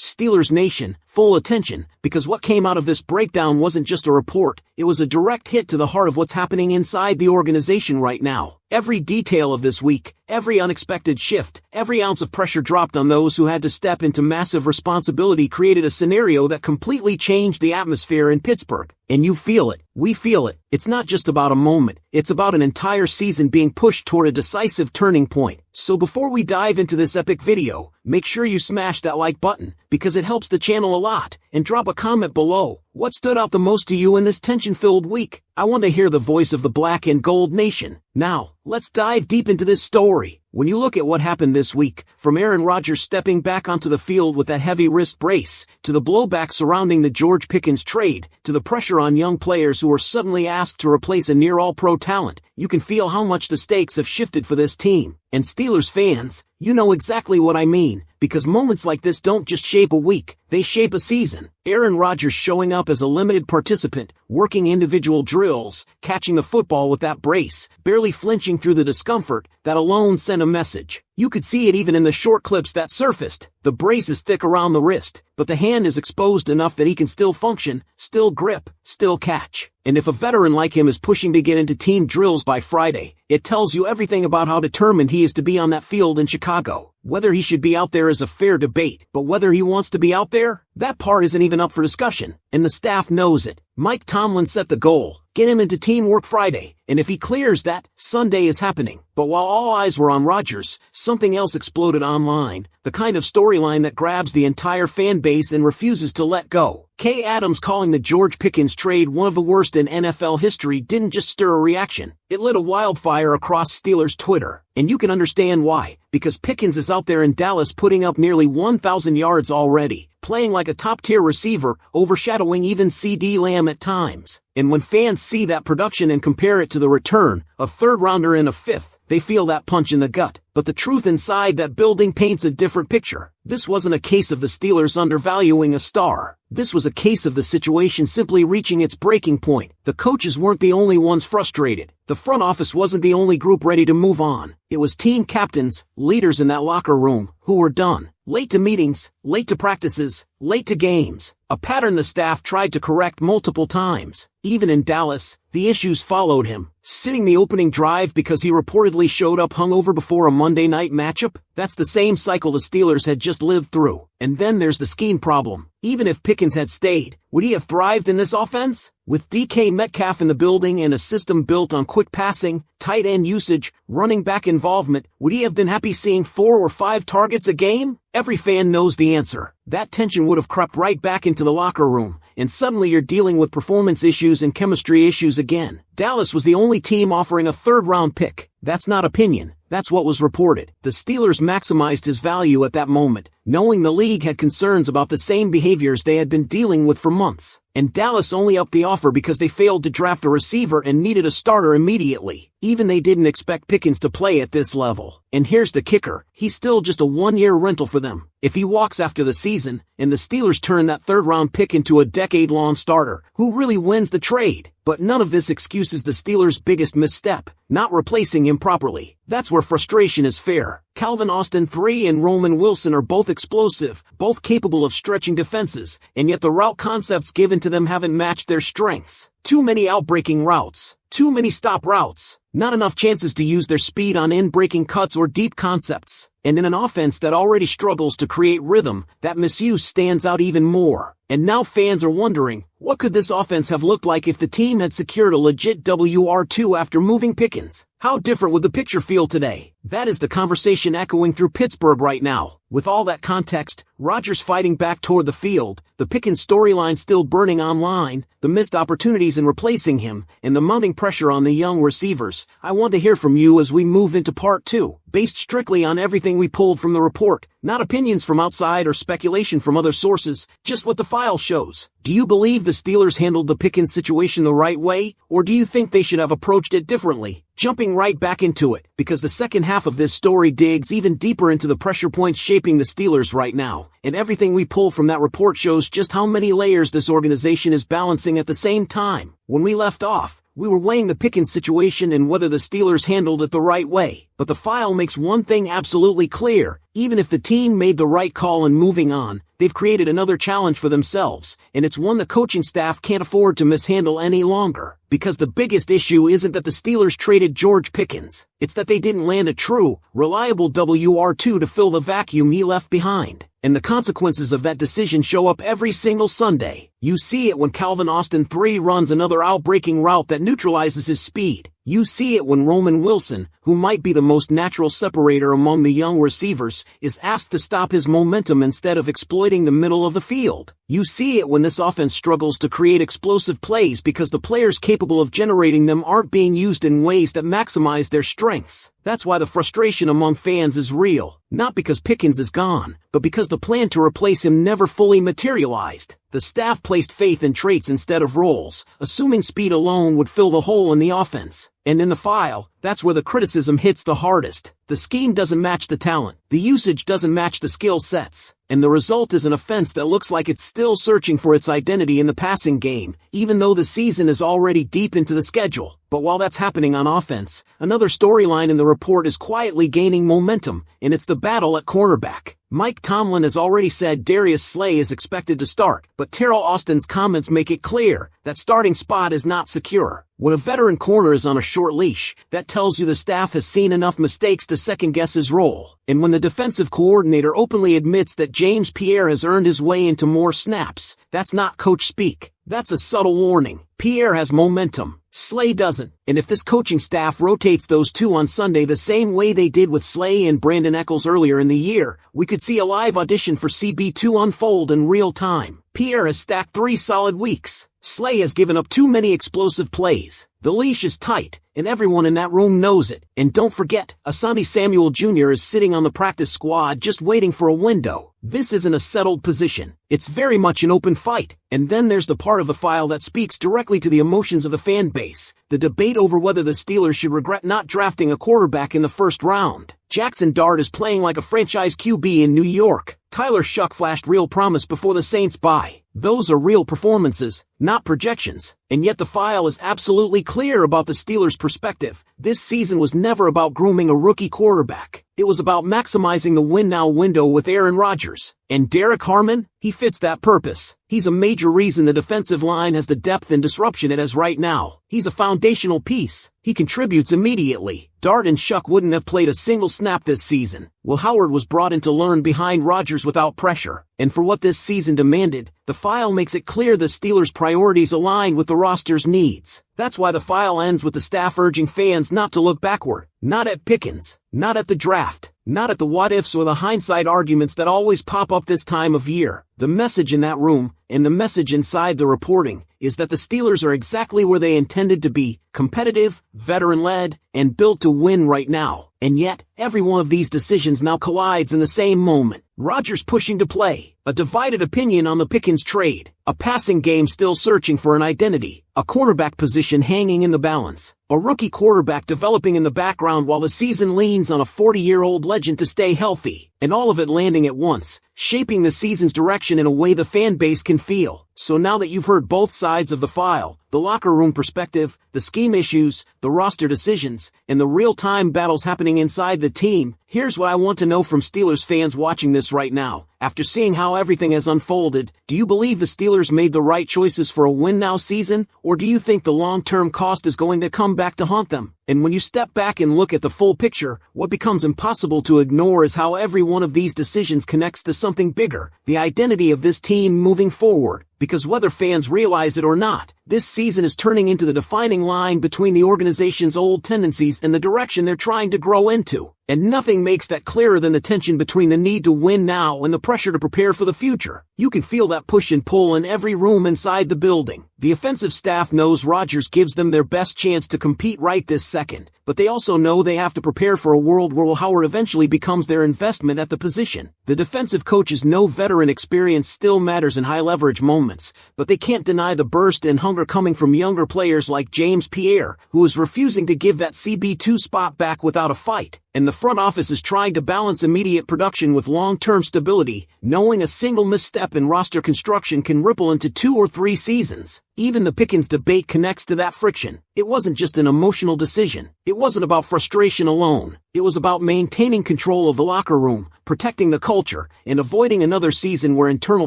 Steelers Nation, full attention, because what came out of this breakdown wasn't just a report, it was a direct hit to the heart of what's happening inside the organization right now. Every detail of this week, every unexpected shift, every ounce of pressure dropped on those who had to step into massive responsibility created a scenario that completely changed the atmosphere in Pittsburgh. And you feel it. We feel it. It's not just about a moment. It's about an entire season being pushed toward a decisive turning point. So before we dive into this epic video, make sure you smash that like button, because it helps the channel a lot, and drop a comment below. What stood out the most to you in this tension-filled week? I want to hear the voice of the Black and Gold Nation. Now, let's dive deep into this story. When you look at what happened this week, from Aaron Rodgers stepping back onto the field with that heavy wrist brace, to the blowback surrounding the George Pickens trade, to the pressure on young players who were suddenly asked to replace a near-all-pro talent, you can feel how much the stakes have shifted for this team. And Steelers fans, you know exactly what I mean, because moments like this don't just shape a week, they shape a season. Aaron Rodgers showing up as a limited participant, working individual drills, catching the football with that brace, barely flinching through the discomfort, that alone sent a message. You could see it even in the short clips that surfaced. The brace is thick around the wrist, but the hand is exposed enough that he can still function, still grip, still catch. And if a veteran like him is pushing to get into team drills by Friday, it tells you everything about how determined he is to be on that field in Chicago. Whether he should be out there is a fair debate, but whether he wants to be out there, that part isn't even up for discussion, and the staff knows it. Mike Tomlin set the goal: get him into teamwork Friday, and if he clears that, Sunday is happening. But while all eyes were on Rodgers, something else exploded online, the kind of storyline that grabs the entire fan base and refuses to let go. Kay Adams calling the George Pickens trade one of the worst in NFL history didn't just stir a reaction, it lit a wildfire across Steelers Twitter. And you can understand why, because Pickens is out there in Dallas putting up nearly 1,000 yards already, playing like a top-tier receiver, overshadowing even CD Lamb at times. And when fans see that production and compare it to the return, a third-rounder and a fifth, they feel that punch in the gut. But the truth inside that building paints a different picture. This wasn't a case of the Steelers undervaluing a star. This was a case of the situation simply reaching its breaking point. The coaches weren't the only ones frustrated. The front office wasn't the only group ready to move on. It was team captains, leaders in that locker room, who were done. Late to meetings, late to practices, late to games. A pattern the staff tried to correct multiple times. Even in Dallas, the issues followed him. Sitting the opening drive because he reportedly showed up hungover before a Monday night matchup? That's the same cycle the Steelers had just lived through. And then there's the scheme problem. Even if Pickens had stayed, would he have thrived in this offense? With DK Metcalf in the building and a system built on quick passing, tight end usage, running back involvement, would he have been happy seeing 4 or 5 targets a game? Every fan knows the answer. That tension would have crept right back into the locker room, and suddenly you're dealing with performance issues and chemistry issues again. Dallas was the only team offering a third-round pick. That's not opinion. That's what was reported. The Steelers maximized his value at that moment, knowing the league had concerns about the same behaviors they had been dealing with for months. And Dallas only upped the offer because they failed to draft a receiver and needed a starter immediately. Even they didn't expect Pickens to play at this level. And here's the kicker: he's still just a one-year rental for them. If he walks after the season, and the Steelers turn that third-round pick into a decade-long starter, who really wins the trade? But none of this excuses the Steelers' biggest misstep: not replacing him properly. That's where frustration is fair. Calvin Austin III and Roman Wilson are both explosive, both capable of stretching defenses, and yet the route concepts given to them haven't matched their strengths. Too many outbreaking routes. Too many stop routes. Not enough chances to use their speed on in-breaking cuts or deep concepts. And in an offense that already struggles to create rhythm, that misuse stands out even more. And now fans are wondering, what could this offense have looked like if the team had secured a legit WR2 after moving Pickens? How different would the picture feel today? That is the conversation echoing through Pittsburgh right now. With all that context, Rodgers fighting back toward the field, the Pickens storyline still burning online, the missed opportunities in replacing him, and the mounting pressure on the young receivers, I want to hear from you as we move into part 2, based strictly on everything we pulled from the report, not opinions from outside or speculation from other sources, just what the file shows. Do you believe the Steelers handled the Pickens situation the right way, or do you think they should have approached it differently? Jumping right back into it, because the second half of this story digs even deeper into the pressure points shaping the Steelers right now, and everything we pull from that report shows just how many layers this organization is balancing at the same time. When we left off, We were weighing the Pickens situation and whether the Steelers handled it the right way. But the file makes one thing absolutely clear. Even if the team made the right call in moving on, they've created another challenge for themselves, and it's one the coaching staff can't afford to mishandle any longer. Because the biggest issue isn't that the Steelers traded George Pickens. It's that they didn't land a true, reliable WR2 to fill the vacuum he left behind. And the consequences of that decision show up every single Sunday. You see it when Calvin Austin III runs another out-breaking route that neutralizes his speed. You see it when Roman Wilson, who might be the most natural separator among the young receivers, is asked to stop his momentum instead of exploiting the middle of the field. You see it when this offense struggles to create explosive plays because the players capable of generating them aren't being used in ways that maximize their strengths. That's why the frustration among fans is real. Not because Pickens is gone, but because the plan to replace him never fully materialized. The staff placed faith in traits instead of roles, assuming speed alone would fill the hole in the offense. And in the file, that's where the criticism hits the hardest. The scheme doesn't match the talent, the usage doesn't match the skill sets, and the result is an offense that looks like it's still searching for its identity in the passing game, even though the season is already deep into the schedule. But while that's happening on offense, another storyline in the report is quietly gaining momentum, and it's the battle at cornerback. Mike Tomlin has already said Darius Slay is expected to start, but Terrell Austin's comments make it clear that starting spot is not secure. When a veteran corner is on a short leash, that tells you the staff has seen enough mistakes to second-guess his role. And when the defensive coordinator openly admits that James Pierre has earned his way into more snaps, that's not coach speak. That's a subtle warning. Pierre has momentum. Slay doesn't. And if this coaching staff rotates those two on Sunday the same way they did with Slay and Brandon Echols earlier in the year, we could see a live audition for CB2 unfold in real time. Pierre has stacked 3 solid weeks. Slay has given up too many explosive plays. The leash is tight, and everyone in that room knows it. And don't forget, Asante Samuel Jr. is sitting on the practice squad just waiting for a window. This isn't a settled position. It's very much an open fight. And then there's the part of the file that speaks directly to the emotions of the fan base. The debate over whether the Steelers should regret not drafting a quarterback in the first round. Jackson Dart is playing like a franchise QB in New York. Tyler Shuck flashed real promise before the Saints bye. Those are real performances, not projections. And yet the file is absolutely clear about the Steelers' perspective. This season was never about grooming a rookie quarterback. It was about maximizing the win-now window with Aaron Rodgers. And Derek Harmon? He fits that purpose. He's a major reason the defensive line has the depth and disruption it has right now. He's a foundational piece. He contributes immediately. Dart and Shuck wouldn't have played a single snap this season. Will Howard was brought in to learn behind Rodgers without pressure. And for what this season demanded, the file makes it clear the Steelers' priorities align with the roster's needs. That's why the file ends with the staff urging fans not to look backward. Not at Pickens. Not at the draft. Not at the what-ifs or the hindsight arguments that always pop up this time of year. The message in that room, and the message inside the reporting, is that the Steelers are exactly where they intended to be, competitive, veteran-led, and built to win right now. And yet, every one of these decisions now collides in the same moment. Rodgers pushing to play, a divided opinion on the Pickens trade, a passing game still searching for an identity, a cornerback position hanging in the balance, a rookie quarterback developing in the background while the season leans on a 40-year-old legend to stay healthy, and all of it landing at once, shaping the season's direction in a way the fan base can feel. So now that you've heard both sides of the file, the locker room perspective, the scheme issues, the roster decisions, and the real-time battles happening inside the team, here's what I want to know from Steelers fans watching this right now. After seeing how everything has unfolded, do you believe the Steelers made the right choices for a win-now season, or do you think the long-term cost is going to come back to haunt them? And when you step back and look at the full picture, what becomes impossible to ignore is how every one of these decisions connects to something bigger, the identity of this team moving forward. Because whether fans realize it or not, this season is turning into the defining line between the organization's old tendencies and the direction they're trying to grow into. And nothing makes that clearer than the tension between the need to win now and the pressure to prepare for the future. You can feel that push and pull in every room inside the building. The offensive staff knows Rodgers gives them their best chance to compete right this second, but they also know they have to prepare for a world where Will Howard eventually becomes their investment at the position. The defensive coaches know veteran experience still matters in high-leverage moments, but they can't deny the burst and hunger coming from younger players like James Pierre, who is refusing to give that CB2 spot back without a fight. and the front office is trying to balance immediate production with long-term stability, knowing a single misstep in roster construction can ripple into 2 or 3 seasons. Even the Pickens debate connects to that friction. It wasn't just an emotional decision. It wasn't about frustration alone. It was about maintaining control of the locker room, protecting the culture, and avoiding another season where internal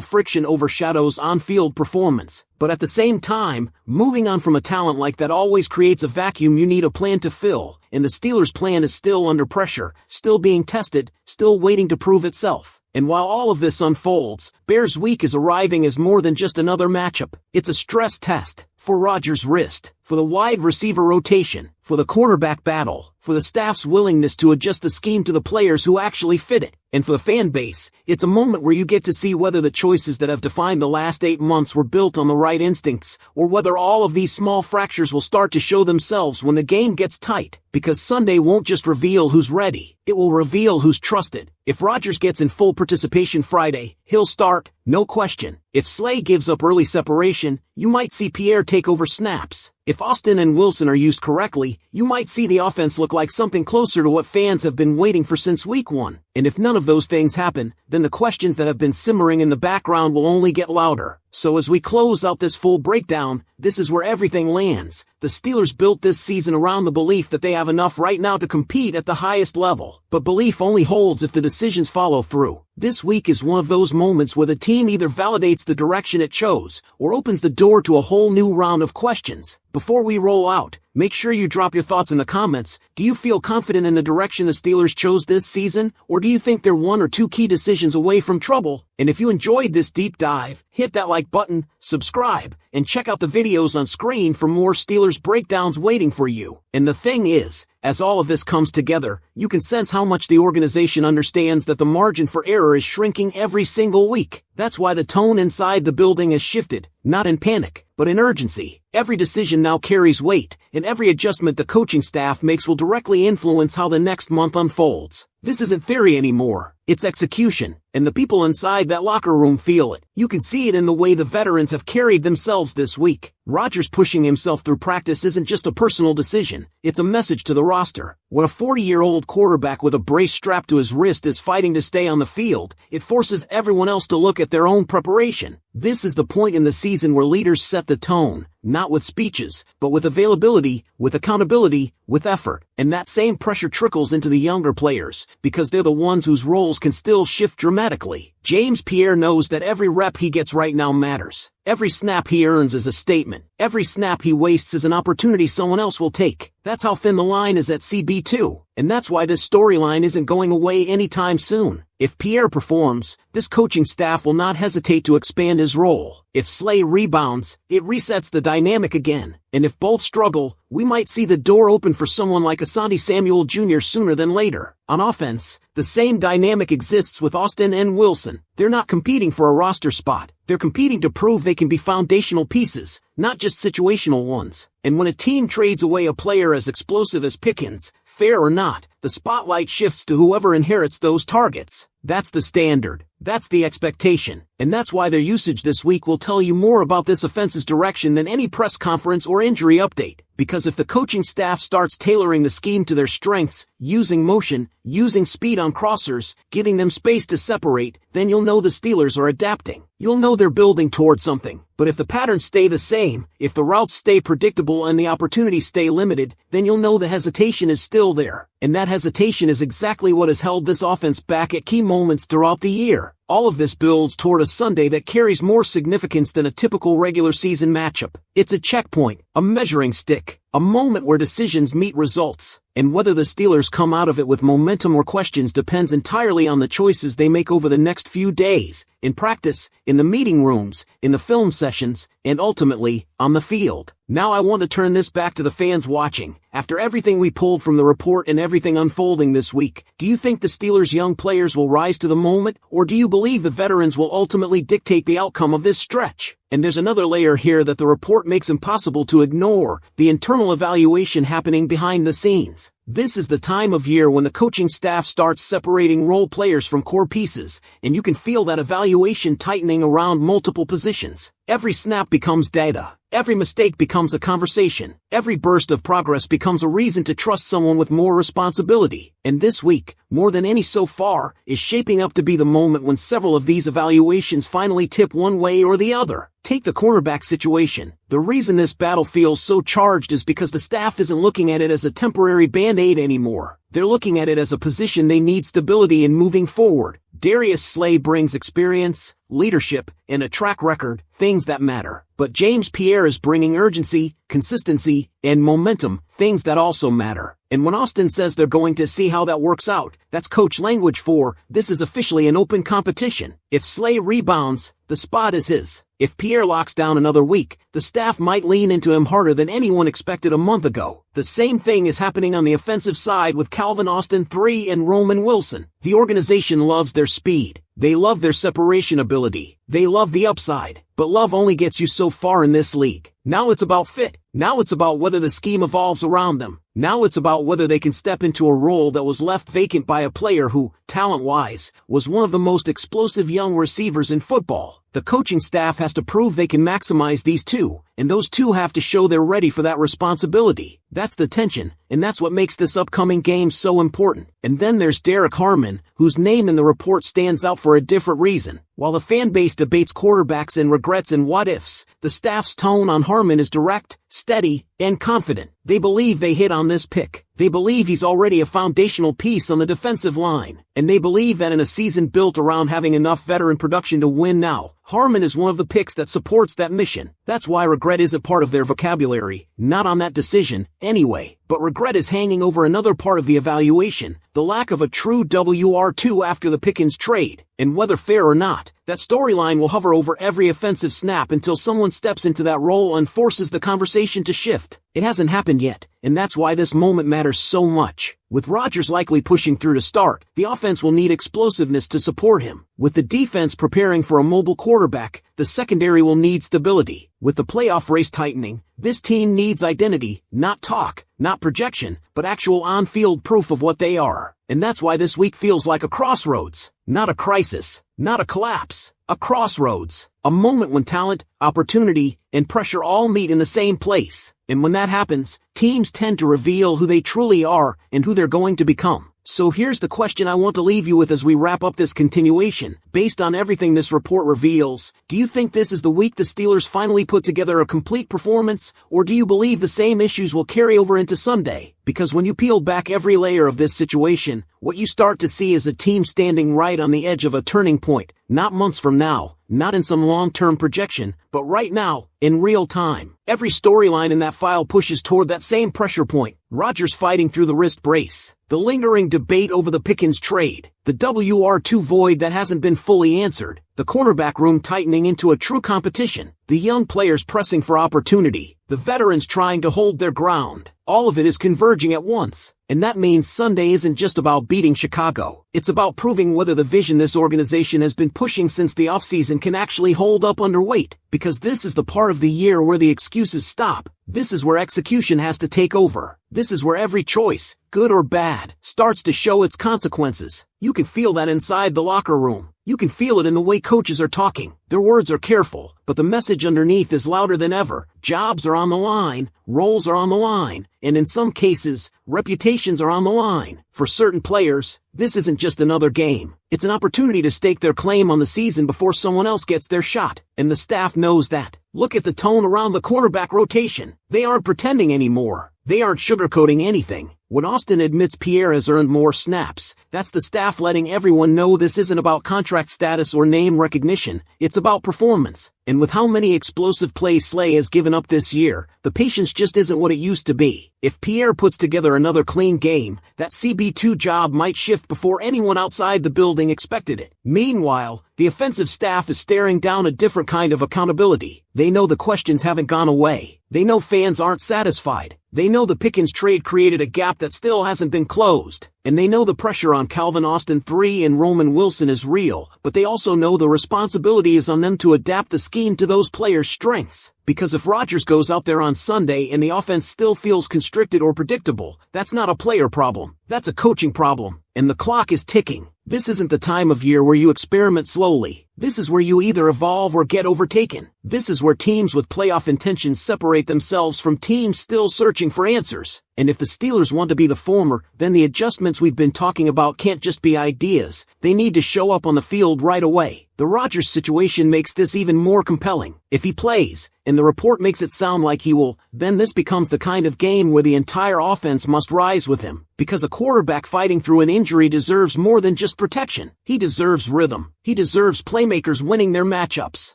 friction overshadows on-field performance. But at the same time, moving on from a talent like that always creates a vacuum you need a plan to fill, and the Steelers' plan is still under pressure, still being tested, still waiting to prove itself. And while all of this unfolds, Bears Week is arriving as more than just another matchup. It's a stress test for Rodgers' wrist, for the wide receiver rotation, for the cornerback battle, for the staff's willingness to adjust the scheme to the players who actually fit it. And for the fan base, it's a moment where you get to see whether the choices that have defined the last 8 months were built on the right instincts, or whether all of these small fractures will start to show themselves when the game gets tight. Because Sunday won't just reveal who's ready, it will reveal who's trusted. If Rodgers gets in full participation Friday, he'll start, no question. If Slay gives up early separation, you might see Pierre take over snaps. If Austin and Wilson are used correctly, you might see the offense look like something closer to what fans have been waiting for since week 1. And if none of those things happen, then the questions that have been simmering in the background will only get louder. So as we close out this full breakdown, this is where everything lands. The Steelers built this season around the belief that they have enough right now to compete at the highest level. But belief only holds if the decisions follow through. This week is one of those moments where the team either validates the direction it chose, or opens the door to a whole new round of questions. Before we roll out, make sure you drop your thoughts in the comments. Do you feel confident in the direction the Steelers chose this season, or do you think they're 1 or 2 key decisions away from trouble? And if you enjoyed this deep dive, hit that like button, subscribe, and check out the videos on screen for more Steelers breakdowns waiting for you. And the thing is, as all of this comes together, you can sense how much the organization understands that the margin for error is shrinking every single week. That's why the tone inside the building has shifted, not in panic, but in urgency. Every decision now carries weight, and every adjustment the coaching staff makes will directly influence how the next month unfolds. This isn't theory anymore, it's execution, and the people inside that locker room feel it. You can see it in the way the veterans have carried themselves this week. Rodgers pushing himself through practice isn't just a personal decision, it's a message to the roster. When a 40-year-old quarterback with a brace strapped to his wrist is fighting to stay on the field, it forces everyone else to look at their own preparation. This is the point in the season where leaders set the tone, not with speeches, but with availability, with accountability, with effort. And that same pressure trickles into the younger players, because they're the ones whose roles can still shift dramatically. James Pierre knows that every rep he gets right now matters. Every snap he earns is a statement. Every snap he wastes is an opportunity someone else will take. That's how thin the line is at CB2. And that's why this storyline isn't going away anytime soon. If Pierre performs, this coaching staff will not hesitate to expand his role. If Slay rebounds, it resets the dynamic again. And if both struggle, we might see the door open for someone like Asante Samuel Jr. sooner than later. On offense, the same dynamic exists with Austin and Wilson. They're not competing for a roster spot. They're competing to prove they can be foundational pieces, not just situational ones. And when a team trades away a player as explosive as Pickens, fair or not, the spotlight shifts to whoever inherits those targets. That's the standard. That's the expectation. And that's why their usage this week will tell you more about this offense's direction than any press conference or injury update. Because if the coaching staff starts tailoring the scheme to their strengths, using motion, using speed on crossers, giving them space to separate, then you'll know the Steelers are adapting. You'll know they're building toward something. But if the patterns stay the same, if the routes stay predictable and the opportunities stay limited, then you'll know the hesitation is still there. And that hesitation is exactly what has held this offense back at key moments throughout the year. All of this builds toward a Sunday that carries more significance than a typical regular season matchup. It's a checkpoint, a measuring stick, a moment where decisions meet results. And whether the Steelers come out of it with momentum or questions depends entirely on the choices they make over the next few days, in practice, in the meeting rooms, in the film sessions, and ultimately, on the field. Now I want to turn this back to the fans watching. After everything we pulled from the report and everything unfolding this week, do you think the Steelers' young players will rise to the moment, or do you believe the veterans will ultimately dictate the outcome of this stretch? And there's another layer here that the report makes impossible to ignore, the internal evaluation happening behind the scenes. This is the time of year when the coaching staff starts separating role players from core pieces, and you can feel that evaluation tightening around multiple positions. Every snap becomes data. Every mistake becomes a conversation. Every burst of progress becomes a reason to trust someone with more responsibility. And this week, more than any so far, is shaping up to be the moment when several of these evaluations finally tip one way or the other. Take the cornerback situation. The reason this battle feels so charged is because the staff isn't looking at it as a temporary band-aid anymore. They're looking at it as a position they need stability in moving forward. Darius Slay brings experience, leadership, and a track record, things that matter. But James Pierre is bringing urgency, consistency, and momentum, things that also matter. And when Austin says they're going to see how that works out, that's coach language for, this is officially an open competition. If Slay rebounds, the spot is his. If Pierre locks down another week, the staff might lean into him harder than anyone expected a month ago. The same thing is happening on the offensive side with Calvin Austin III and Roman Wilson. The organization loves their speed. They love their separation ability. They love the upside. But love only gets you so far in this league. Now it's about fit. Now it's about whether the scheme evolves around them. Now it's about whether they can step into a role that was left vacant by a player who, talent-wise, was one of the most explosive young receivers in football. The coaching staff has to prove they can maximize these two, and those two have to show they're ready for that responsibility. That's the tension, and that's what makes this upcoming game so important. And then there's Derek Harmon, whose name in the report stands out for a different reason. While the fan base debates quarterbacks and regrets and what-ifs, the staff's tone on Harmon is direct, steady, and confident. They believe they hit on this pick. They believe he's already a foundational piece on the defensive line. And they believe that in a season built around having enough veteran production to win now, Harmon is one of the picks that supports that mission. That's why regret isn't part of their vocabulary, not on that decision, anyway. But regret is hanging over another part of the evaluation, the lack of a true WR2 after the Pickens trade. And whether fair or not, that storyline will hover over every offensive snap until someone steps into that role and forces the conversation to shift. It hasn't happened yet, and that's why this moment matters so much. With Rodgers likely pushing through to start, the offense will need explosiveness to support him. With the defense preparing for a mobile quarterback, the secondary will need stability. With the playoff race tightening, this team needs identity, not talk, not projection, but actual on-field proof of what they are. And that's why this week feels like a crossroads. Not a crisis, not a collapse, a crossroads. A moment when talent, opportunity, and pressure all meet in the same place. And when that happens, teams tend to reveal who they truly are and who they're going to become. So here's the question I want to leave you with as we wrap up this continuation. Based on everything this report reveals, do you think this is the week the Steelers finally put together a complete performance, or do you believe the same issues will carry over into Sunday? Because when you peel back every layer of this situation, what you start to see is a team standing right on the edge of a turning point, not months from now, not in some long-term projection, but right now, in real time. Every storyline in that file pushes toward that same pressure point. Rodgers fighting through the wrist brace, the lingering debate over the Pickens trade, the WR2 void that hasn't been fully answered, the cornerback room tightening into a true competition, the young players pressing for opportunity, the veterans trying to hold their ground. All of it is converging at once. And that means Sunday isn't just about beating Chicago. It's about proving whether the vision this organization has been pushing since the offseason can actually hold up under weight. Because this is the part of the year where the excuses stop. This is where execution has to take over. This is where every choice, good or bad, starts to show its consequences. You can feel that inside the locker room. You can feel it in the way coaches are talking. Their words are careful, but the message underneath is louder than ever. Jobs are on the line, roles are on the line, and in some cases, reputations are on the line. For certain players, this isn't just another game. It's an opportunity to stake their claim on the season before someone else gets their shot, and the staff knows that. Look at the tone around the cornerback rotation. They aren't pretending anymore. They aren't sugarcoating anything. When Austin admits Pierre has earned more snaps, that's the staff letting everyone know this isn't about contract status or name recognition, it's about performance. And with how many explosive plays Slay has given up this year, the patience just isn't what it used to be. If Pierre puts together another clean game, that CB2 job might shift before anyone outside the building expected it. Meanwhile, the offensive staff is staring down a different kind of accountability. They know the questions haven't gone away. They know fans aren't satisfied. They know the Pickens trade created a gap that still hasn't been closed. And they know the pressure on Calvin Austin III and Roman Wilson is real, but they also know the responsibility is on them to adapt the scheme to those players' strengths. Because if Rodgers goes out there on Sunday and the offense still feels constricted or predictable, that's not a player problem. That's a coaching problem. And the clock is ticking. This isn't the time of year where you experiment slowly. This is where you either evolve or get overtaken. This is where teams with playoff intentions separate themselves from teams still searching for answers. And if the Steelers want to be the former, then the adjustments we've been talking about can't just be ideas. They need to show up on the field right away. The Rodgers situation makes this even more compelling. If he plays, and the report makes it sound like he will, then this becomes the kind of game where the entire offense must rise with him. Because a quarterback fighting through an injury deserves more than just protection. He deserves rhythm. He deserves playmakers winning their matchups.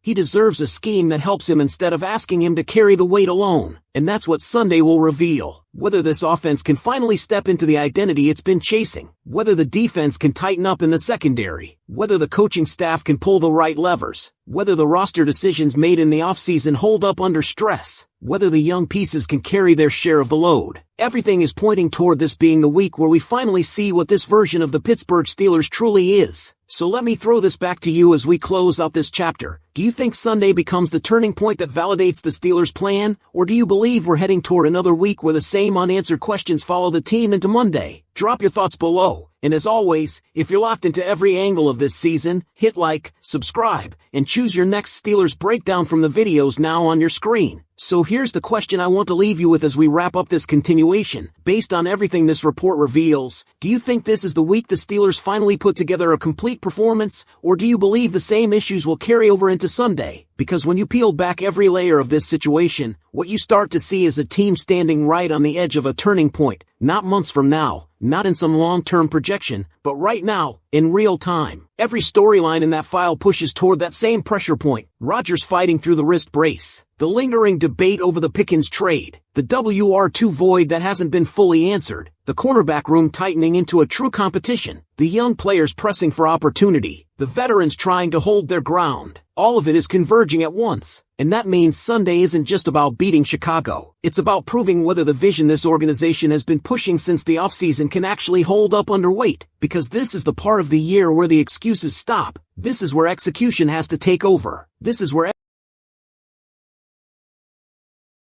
He deserves a scheme that helps him instead of asking him to carry the weight alone. And that's what Sunday will reveal. Whether this offense can finally step into the identity it's been chasing. Whether the defense can tighten up in the secondary. Whether the coaching staff can pull the right levers. Whether the roster decisions made in the offseason hold up under stress. Whether the young pieces can carry their share of the load. Everything is pointing toward this being the week where we finally see what this version of the Pittsburgh Steelers truly is. So let me throw this back to you as we close out this chapter. Do you think Sunday becomes the turning point that validates the Steelers' plan? Or do you believe we're heading toward another week where the same unanswered questions follow the team into Monday? Drop your thoughts below. And as always, if you're locked into every angle of this season, hit like, subscribe, and choose your next Steelers breakdown from the videos now on your screen. So here's the question I want to leave you with as we wrap up this continuation. Based on everything this report reveals, do you think this is the week the Steelers finally put together a complete performance, or do you believe the same issues will carry over into Sunday? Because when you peel back every layer of this situation, what you start to see is a team standing right on the edge of a turning point, not months from now, not in some long-term projection, but right now, in real time. Every storyline in that file pushes toward that same pressure point. Rodgers fighting through the wrist brace. The lingering debate over the Pickens trade. The WR2 void that hasn't been fully answered. The cornerback room tightening into a true competition. The young players pressing for opportunity. The veterans trying to hold their ground. All of it is converging at once. And that means Sunday isn't just about beating Chicago. It's about proving whether the vision this organization has been pushing since the offseason can actually hold up under weight. Because this is the part of the year where the excuses stop. This is where execution has to take over. This is where